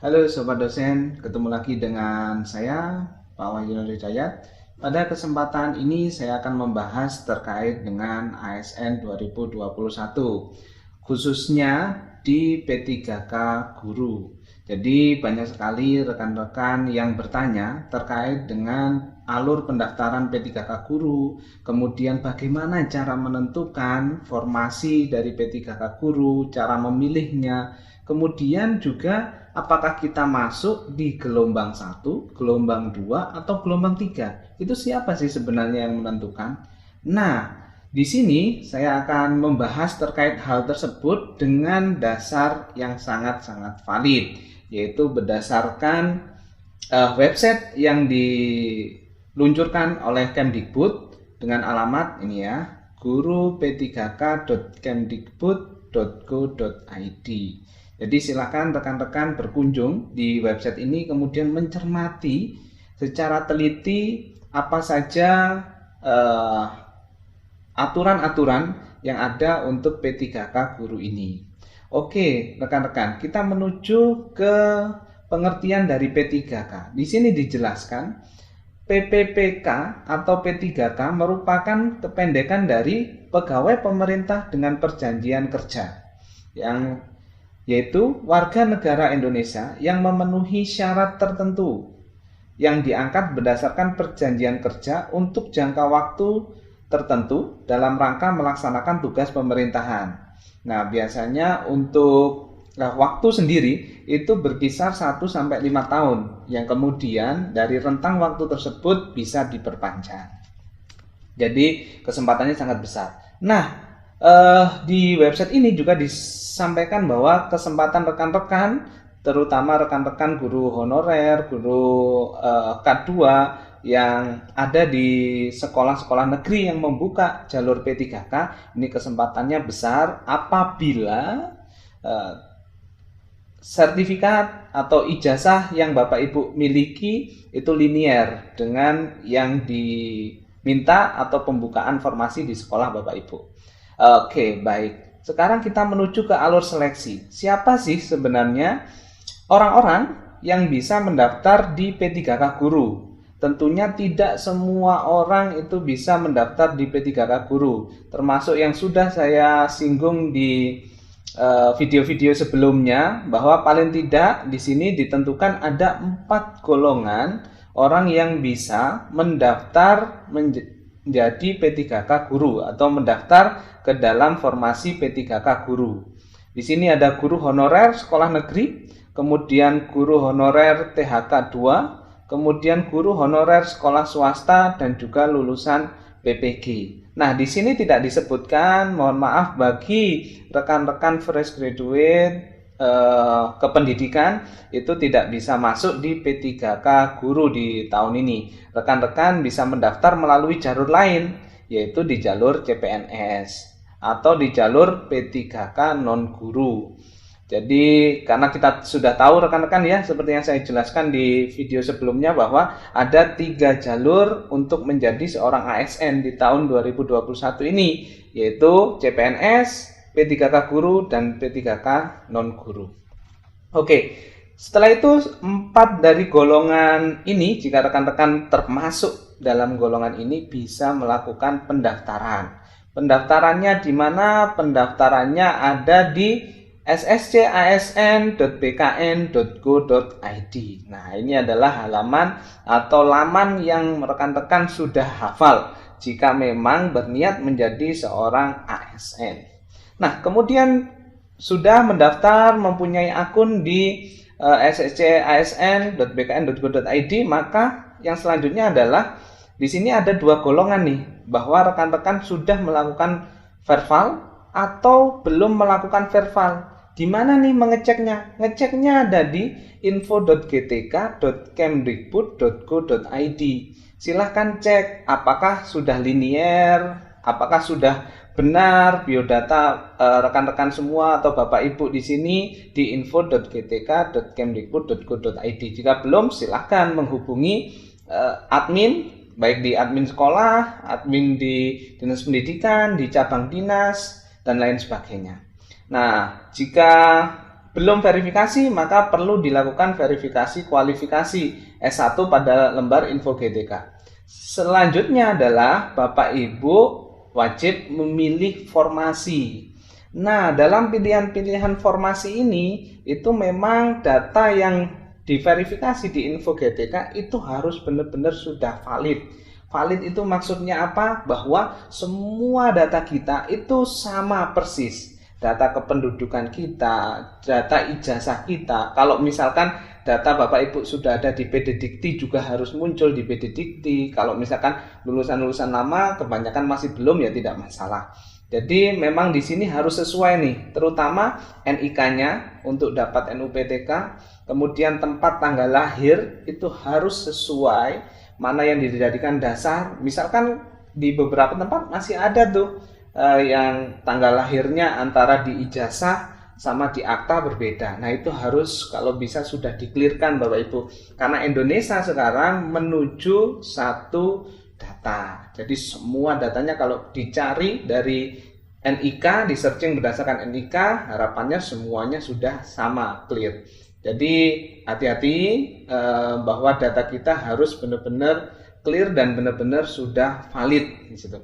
Halo Sobat Dosen, ketemu lagi dengan saya, Pak Wahyu Nur Hidayat. Pada kesempatan ini saya akan membahas terkait dengan ASN 2021, khususnya di P3K Guru. Jadi banyak sekali rekan-rekan yang bertanya terkait dengan alur pendaftaran P3K Guru, kemudian bagaimana cara menentukan formasi dari P3K Guru, cara memilihnya, kemudian juga apakah kita masuk di gelombang 1, gelombang 2, atau gelombang 3? Itu siapa sih sebenarnya yang menentukan? Nah, di sini saya akan membahas terkait hal tersebut dengan dasar yang sangat-sangat valid, yaitu berdasarkan website yang diluncurkan oleh Kemdikbud dengan alamat ini ya, guru p3k.kemdikbud.go.id. Jadi silakan rekan-rekan berkunjung di website ini, kemudian mencermati secara teliti apa saja aturan-aturan yang ada untuk P3K Guru ini. Oke, rekan-rekan, kita menuju ke pengertian dari P3K. Di sini dijelaskan PPPK atau P3K merupakan kependekan dari pegawai pemerintah dengan perjanjian kerja, yaitu warga negara Indonesia yang memenuhi syarat tertentu yang diangkat berdasarkan perjanjian kerja untuk jangka waktu tertentu dalam rangka melaksanakan tugas pemerintahan. Nah, biasanya untuk waktu sendiri itu berkisar 1-5 tahun, yang kemudian dari rentang waktu tersebut bisa diperpanjang. Jadi kesempatannya sangat besar. Nah, di website ini juga disampaikan bahwa kesempatan rekan-rekan, terutama rekan-rekan guru honorer, guru K2 yang ada di sekolah-sekolah negeri yang membuka jalur P3K, ini kesempatannya besar apabila sertifikat atau ijazah yang Bapak Ibu miliki itu linier dengan yang diminta atau pembukaan formasi di sekolah Bapak Ibu. Oke, baik. Sekarang kita menuju ke alur seleksi. Siapa sih sebenarnya orang-orang yang bisa mendaftar di P3K Guru? Tentunya tidak semua orang itu bisa mendaftar di P3K Guru, termasuk yang sudah saya singgung di video-video sebelumnya, bahwa paling tidak di sini ditentukan ada 4 golongan orang yang bisa mendaftar menjadi P3K Guru atau mendaftar ke dalam formasi P3K Guru. Di sini ada guru honorer sekolah negeri, kemudian guru honorer THK 2, kemudian guru honorer sekolah swasta, dan juga lulusan PPG. Nah, di sini tidak disebutkan, mohon maaf bagi rekan-rekan fresh graduate kependidikan itu tidak bisa masuk di P3K Guru di tahun ini. Rekan-rekan bisa mendaftar melalui jalur lain, yaitu di jalur CPNS atau di jalur P3K non guru. Jadi karena kita sudah tahu rekan-rekan ya, seperti yang saya jelaskan di video sebelumnya, bahwa ada 3 jalur untuk menjadi seorang ASN di tahun 2021 ini, yaitu CPNS, P3K Guru, dan P3K non guru. Oke, setelah itu 4 dari golongan ini, jika rekan-rekan termasuk dalam golongan ini, bisa melakukan pendaftaran. Pendaftarannya di mana? Pendaftarannya ada di sscasn.bkn.go.id. Nah, ini adalah halaman atau laman yang rekan-rekan sudah hafal jika memang berniat menjadi seorang ASN. Nah, kemudian sudah mendaftar, mempunyai akun di sscasn.bkn.go.id, maka yang selanjutnya adalah di sini ada 2 golongan nih, bahwa rekan-rekan sudah melakukan verbal atau belum melakukan verbal. Di mana nih mengeceknya? Ngeceknya ada di info.gtk.kemdikbud.go.id. Silahkan cek apakah sudah linier, apakah sudah benar biodata rekan-rekan semua atau Bapak Ibu di sini di info.gtk.kemdikbud.go.id. Jika belum, silahkan menghubungi admin, baik di admin sekolah, admin di dinas pendidikan, di cabang dinas, dan lain sebagainya. Nah, jika belum verifikasi, maka perlu dilakukan verifikasi kualifikasi S1 pada lembar info GTK. Selanjutnya adalah Bapak Ibu wajib memilih formasi. Nah, dalam pilihan-pilihan formasi ini, itu memang data yang diverifikasi di info GTK itu harus benar-benar sudah valid. Valid itu maksudnya apa? Bahwa semua data kita itu sama persis. Data kependudukan kita, data ijazah kita. Kalau misalkan data Bapak Ibu sudah ada di PD Dikti juga harus muncul di PD Dikti. Kalau misalkan lulusan-lulusan lama kebanyakan masih belum, ya tidak masalah. Jadi memang di sini harus sesuai nih, terutama NIK-nya untuk dapat NUPTK, kemudian tempat tanggal lahir itu harus sesuai, mana yang dijadikan dasar. Misalkan di beberapa tempat masih ada tuh yang tanggal lahirnya antara di ijazah sama di akta berbeda. Nah, itu harus kalau bisa sudah diklirkan Bapak Ibu. Karena Indonesia sekarang menuju satu data. Jadi semua datanya kalau dicari dari NIK, di searching berdasarkan NIK, harapannya semuanya sudah sama, clear. Jadi hati-hati bahwa data kita harus benar-benar clear dan benar-benar sudah valid di situ.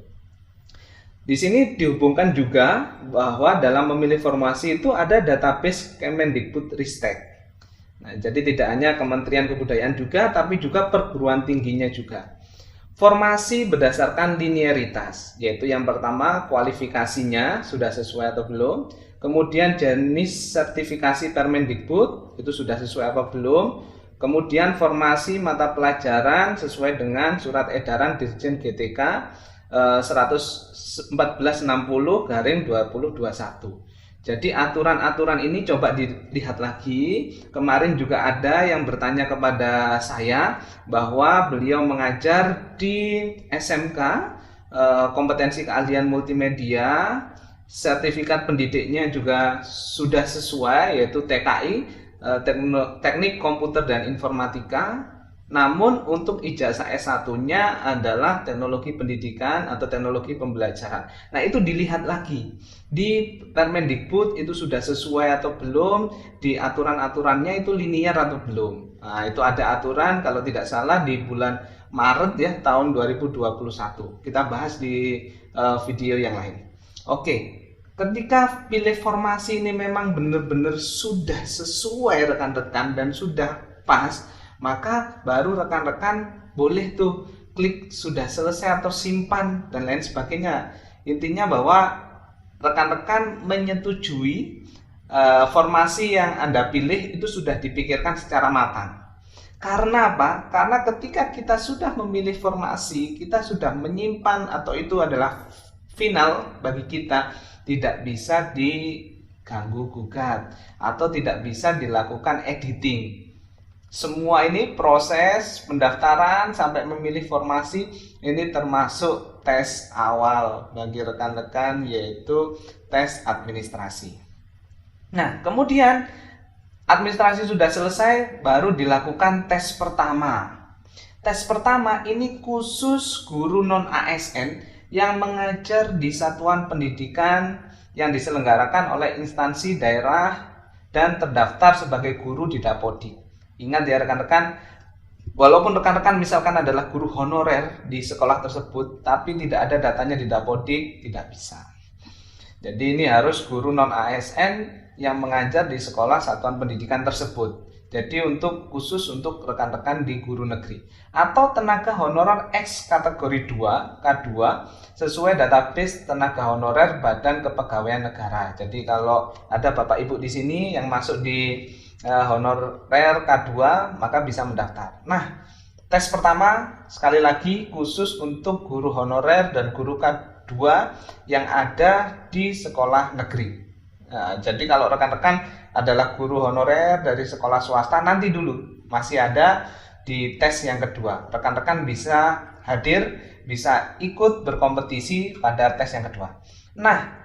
Di sini dihubungkan juga bahwa dalam memilih formasi itu ada database Kemendikbudristek. Nah, jadi tidak hanya Kementerian Kebudayaan juga, tapi juga perguruan tingginya juga. Formasi berdasarkan linearitas, yaitu yang pertama kualifikasinya sudah sesuai atau belum, kemudian jenis sertifikasi Permendikbud itu sudah sesuai apa belum, kemudian formasi mata pelajaran sesuai dengan surat edaran Dirjen GTK 1460/2021. Jadi aturan-aturan ini coba dilihat lagi. Kemarin juga ada yang bertanya kepada saya bahwa beliau mengajar di SMK kompetensi keahlian multimedia, sertifikat pendidiknya juga sudah sesuai, yaitu TKI, Teknik Komputer dan Informatika. Namun untuk ijazah S1-nya adalah teknologi pendidikan atau teknologi pembelajaran. Nah, itu dilihat lagi. Di Permendikbud itu sudah sesuai atau belum, di aturan-aturannya itu linear atau belum. Nah, itu ada aturan kalau tidak salah di bulan Maret ya tahun 2021. Kita bahas di video yang lain. Oke. Ketika pilih formasi ini memang benar-benar sudah sesuai rekan-rekan dan sudah pas, maka baru rekan-rekan boleh tuh klik sudah selesai atau simpan dan lain sebagainya. Intinya bahwa rekan-rekan menyetujui formasi yang Anda pilih itu sudah dipikirkan secara matang. Karena apa? Karena ketika kita sudah memilih formasi, kita sudah menyimpan atau itu adalah final bagi kita, tidak bisa diganggu gugat atau tidak bisa dilakukan editing. Semua ini proses pendaftaran sampai memilih formasi ini termasuk tes awal bagi rekan-rekan, yaitu tes administrasi. Nah, kemudian administrasi sudah selesai, baru dilakukan tes pertama. Tes pertama ini khusus guru non-ASN yang mengajar di satuan pendidikan yang diselenggarakan oleh instansi daerah dan terdaftar sebagai guru di Dapodik. Ingat ya rekan-rekan, walaupun rekan-rekan misalkan adalah guru honorer di sekolah tersebut, tapi tidak ada datanya di Dapodik, tidak bisa. Jadi ini harus guru non-ASN yang mengajar di sekolah satuan pendidikan tersebut. Jadi khusus untuk rekan-rekan di guru negeri. Atau tenaga honorer X kategori 2, K2, sesuai database tenaga honorer Badan Kepegawaian Negara. Jadi kalau ada Bapak Ibu di sini yang masuk di honorer K2, maka bisa mendaftar. Nah, tes pertama sekali lagi khusus untuk guru honorer dan guru K2 yang ada di sekolah negeri. Nah, jadi kalau rekan-rekan adalah guru honorer dari sekolah swasta, nanti dulu masih ada di tes yang kedua. Rekan-rekan bisa hadir, bisa ikut berkompetisi pada tes yang kedua. Nah,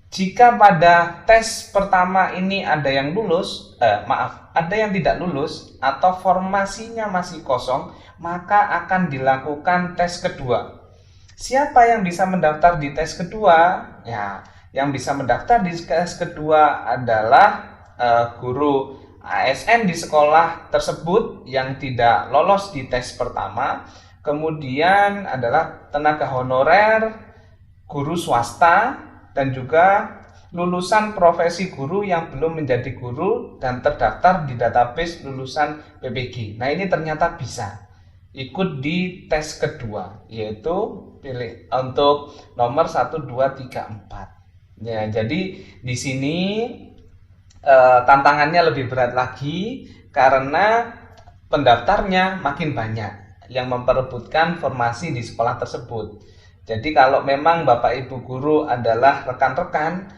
jika pada tes pertama ini ada yang lulus, ada yang tidak lulus atau formasinya masih kosong, maka akan dilakukan tes kedua. Siapa yang bisa mendaftar di tes kedua? Ya, yang bisa mendaftar di tes kedua adalah guru ASN di sekolah tersebut yang tidak lolos di tes pertama. Kemudian adalah tenaga honorer, guru swasta, dan juga lulusan profesi guru yang belum menjadi guru dan terdaftar di database lulusan PPG. Nah, ini ternyata bisa ikut di tes kedua, yaitu pilih untuk nomor 1, 2, 3, 4. Ya, jadi di sini tantangannya lebih berat lagi karena pendaftarnya makin banyak yang memperebutkan formasi di sekolah tersebut. Jadi kalau memang Bapak Ibu guru adalah rekan-rekan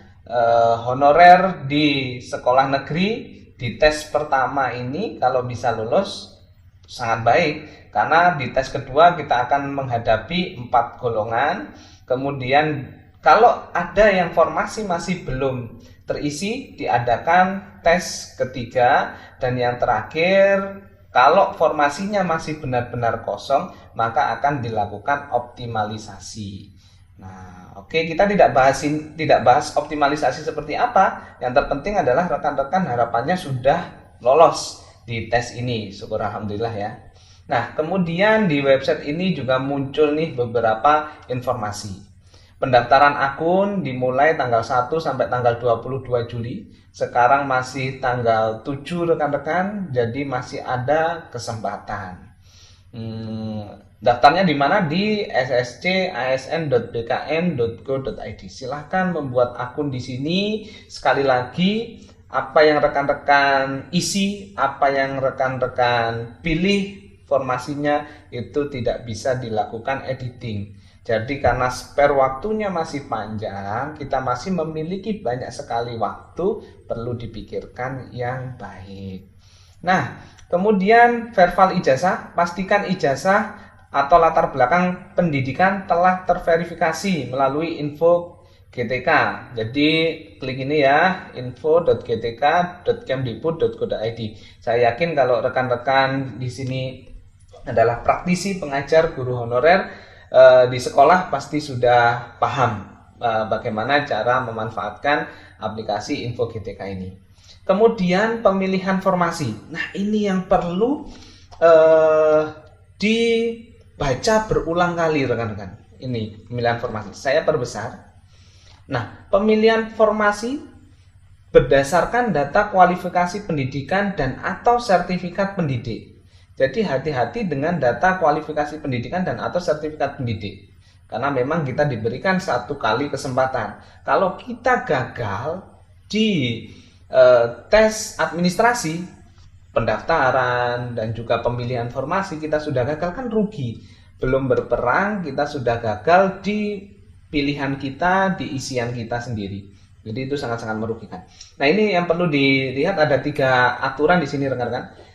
honorer di sekolah negeri, di tes pertama ini kalau bisa lulus sangat baik, karena di tes kedua kita akan menghadapi 4 golongan. Kemudian kalau ada yang formasi masih belum terisi, diadakan tes ketiga, dan yang terakhir kalau formasinya masih benar-benar kosong maka akan dilakukan optimalisasi. Nah, oke, kita tidak bahas optimalisasi seperti apa. Yang terpenting adalah rekan-rekan harapannya sudah lolos di tes ini. Syukur alhamdulillah ya. Nah, kemudian di website ini juga muncul nih beberapa informasi. Pendaftaran akun dimulai tanggal 1 sampai tanggal 22 Juli. Sekarang masih tanggal 7 rekan-rekan, jadi masih ada kesempatan. Daftarnya di mana? Di sscasn.bkn.go.id. Silahkan membuat akun di sini. Sekali lagi, apa yang rekan-rekan isi, apa yang rekan-rekan pilih formasinya itu tidak bisa dilakukan editing. Jadi karena spare waktunya masih panjang, kita masih memiliki banyak sekali waktu, perlu dipikirkan yang baik. Nah, kemudian verbal ijazah, pastikan ijazah atau latar belakang pendidikan telah terverifikasi melalui info GTK. Jadi klik ini ya, info.gtk.kemdikbud.go.id. Saya yakin kalau rekan-rekan di sini adalah praktisi pengajar guru honorer di sekolah pasti sudah paham bagaimana cara memanfaatkan aplikasi info GTK ini. Kemudian pemilihan formasi. Nah, ini yang perlu dibaca berulang kali rekan-rekan. Ini pemilihan formasi. Saya perbesar. Nah, pemilihan formasi berdasarkan data kualifikasi pendidikan dan atau sertifikat pendidik. Jadi hati-hati dengan data kualifikasi pendidikan dan atau sertifikat pendidik. Karena memang kita diberikan 1 kali kesempatan. Kalau kita gagal di tes administrasi, pendaftaran, dan juga pemilihan formasi, kita sudah gagal, kan rugi. Belum berperang, kita sudah gagal di pilihan kita, di isian kita sendiri. Jadi itu sangat-sangat merugikan. Nah, ini yang perlu dilihat, ada 3 aturan di sini rekan-rekan.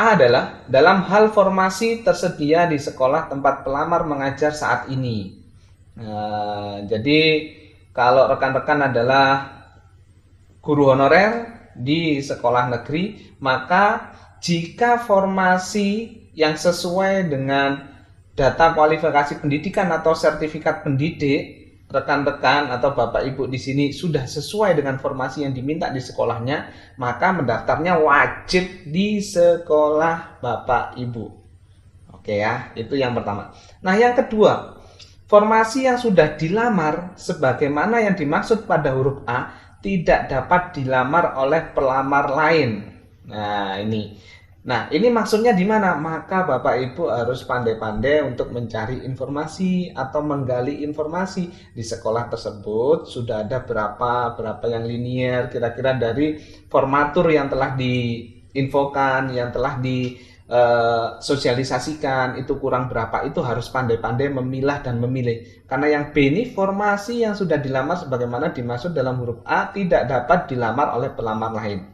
A adalah dalam hal formasi tersedia di sekolah tempat pelamar mengajar saat ini. Jadi kalau rekan-rekan adalah guru honorer di sekolah negeri, maka jika formasi yang sesuai dengan data kualifikasi pendidikan atau sertifikat pendidik, rekan-rekan atau Bapak Ibu di sini sudah sesuai dengan formasi yang diminta di sekolahnya, maka mendaftarnya wajib di sekolah Bapak Ibu. Oke ya, itu yang pertama. Nah, yang kedua, formasi yang sudah dilamar sebagaimana yang dimaksud pada huruf A tidak dapat dilamar oleh pelamar lain. Nah, ini maksudnya di mana? Maka Bapak Ibu harus pandai-pandai untuk mencari informasi atau menggali informasi di sekolah tersebut. Sudah ada berapa yang linear, kira-kira dari formatur yang telah diinfokan, yang telah disosialisasikan, itu kurang berapa. Itu harus pandai-pandai memilah dan memilih. Karena yang B ini formasi yang sudah dilamar sebagaimana dimaksud dalam huruf A tidak dapat dilamar oleh pelamar lain.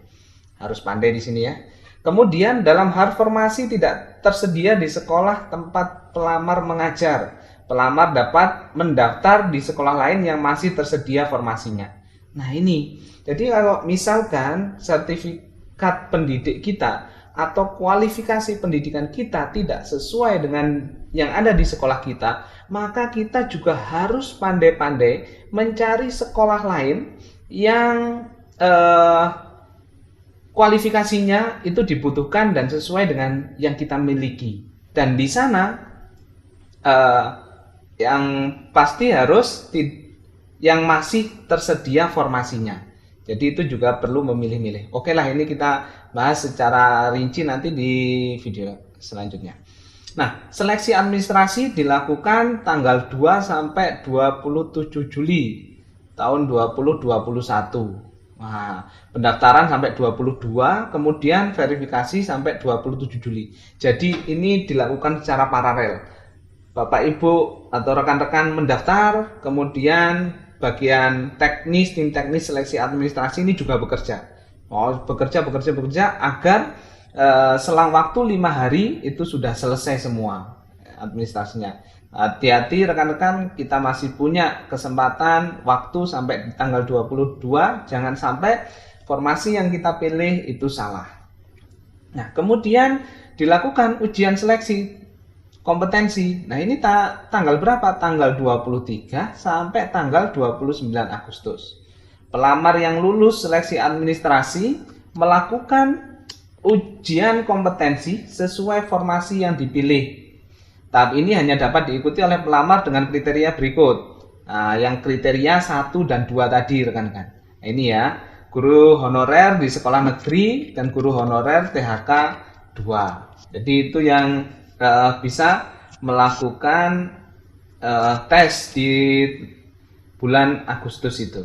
Harus pandai di sini ya. Kemudian dalam hal formasi tidak tersedia di sekolah tempat pelamar mengajar. Pelamar dapat mendaftar di sekolah lain yang masih tersedia formasinya. Nah, ini. Jadi kalau misalkan sertifikat pendidik kita atau kualifikasi pendidikan kita tidak sesuai dengan yang ada di sekolah kita, maka kita juga harus pandai-pandai mencari sekolah lain yang kualifikasinya itu dibutuhkan dan sesuai dengan yang kita miliki. Dan di sana yang pasti harus yang masih tersedia formasinya. Jadi itu juga perlu memilih-milih. Oke lah, ini kita bahas secara rinci nanti di video selanjutnya. Nah, seleksi administrasi dilakukan tanggal 2 sampai 27 Juli tahun 2021. Nah, pendaftaran sampai 22, kemudian verifikasi sampai 27 Juli. Jadi ini dilakukan secara paralel. Bapak Ibu atau rekan-rekan mendaftar, kemudian bagian teknis, tim teknis seleksi administrasi ini juga bekerja. Bekerja agar selang waktu 5 hari itu sudah selesai semua administrasinya. Hati-hati rekan-rekan, kita masih punya kesempatan waktu sampai tanggal 22, jangan sampai formasi yang kita pilih itu salah. Nah, kemudian dilakukan ujian seleksi kompetensi. Nah, ini tanggal berapa? Tanggal 23 sampai tanggal 29 Agustus. Pelamar yang lulus seleksi administrasi melakukan ujian kompetensi sesuai formasi yang dipilih. Tahap ini hanya dapat diikuti oleh pelamar dengan kriteria berikut. Nah, yang kriteria 1 dan 2 tadi rekan-rekan. Nah, ini ya, guru honorer di sekolah negeri dan guru honorer THK 2. Jadi itu yang bisa melakukan tes di bulan Agustus itu.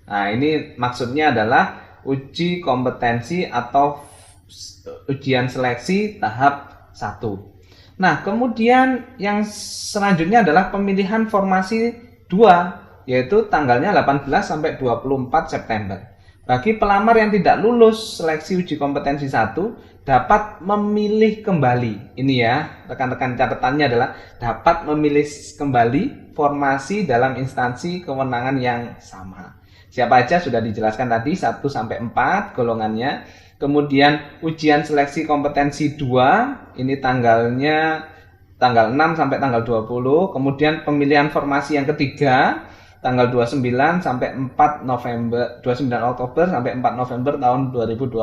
Nah, ini maksudnya adalah uji kompetensi atau ujian seleksi tahap 1. Nah, kemudian yang selanjutnya adalah pemilihan formasi 2, yaitu tanggalnya 18 sampai 24 September. Bagi pelamar yang tidak lulus seleksi uji kompetensi 1, dapat memilih kembali. Ini ya, rekan-rekan catatannya adalah dapat memilih kembali formasi dalam instansi kewenangan yang sama. Siapa aja sudah dijelaskan tadi, 1 sampai 4 golongannya. Kemudian ujian seleksi kompetensi 2, ini tanggalnya tanggal 6 sampai tanggal 20. Kemudian pemilihan formasi yang ketiga, tanggal 29 sampai 4 November, 29 Oktober sampai 4 November tahun 2021.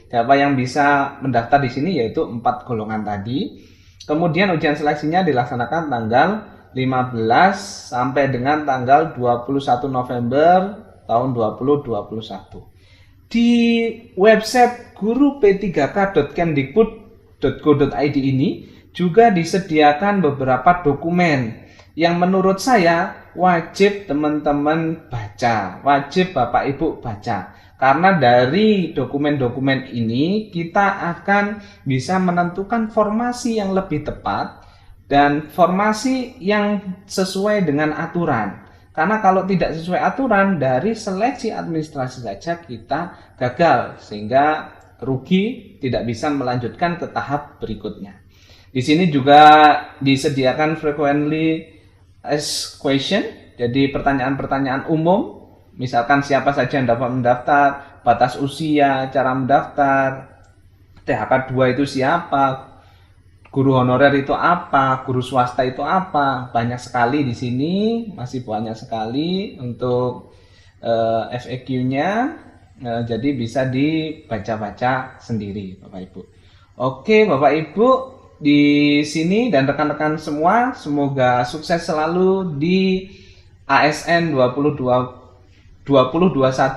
Siapa yang bisa mendaftar di sini yaitu 4 golongan tadi. Kemudian ujian seleksinya dilaksanakan tanggal 15 sampai dengan tanggal 21 November tahun 2021. Di website guru-p3k.kemdikbud.go.id ini juga disediakan beberapa dokumen yang menurut saya wajib teman-teman baca, wajib Bapak Ibu baca. Karena dari dokumen-dokumen ini kita akan bisa menentukan formasi yang lebih tepat dan formasi yang sesuai dengan aturan. Karena kalau tidak sesuai aturan, dari seleksi administrasi saja kita gagal, sehingga rugi, tidak bisa melanjutkan ke tahap berikutnya. Di sini juga disediakan frequently asked question, jadi pertanyaan-pertanyaan umum, misalkan siapa saja yang dapat mendaftar, batas usia, cara mendaftar, THK 2 itu siapa, guru honorer itu apa, guru swasta itu apa. Banyak sekali di sini, masih banyak sekali untuk FAQ-nya. Jadi bisa dibaca-baca sendiri Bapak Ibu. Oke Bapak Ibu, di sini dan rekan-rekan semua, semoga sukses selalu di ASN 2021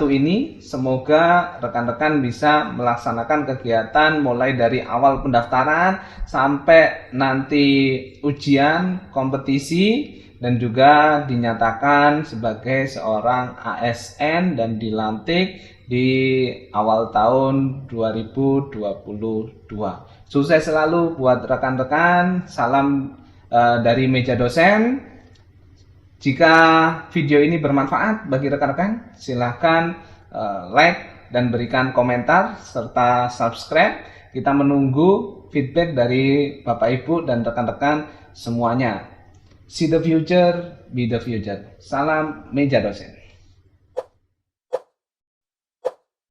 ini. Semoga rekan-rekan bisa melaksanakan kegiatan mulai dari awal pendaftaran sampai nanti ujian kompetisi dan juga dinyatakan sebagai seorang ASN dan dilantik di awal tahun 2022. Sukses selalu buat rekan-rekan. Salam dari meja dosen. Jika video ini bermanfaat bagi rekan-rekan, silahkan like dan berikan komentar serta subscribe. Kita menunggu feedback dari Bapak Ibu dan rekan-rekan semuanya. See the future, be the future. Salam meja dosen.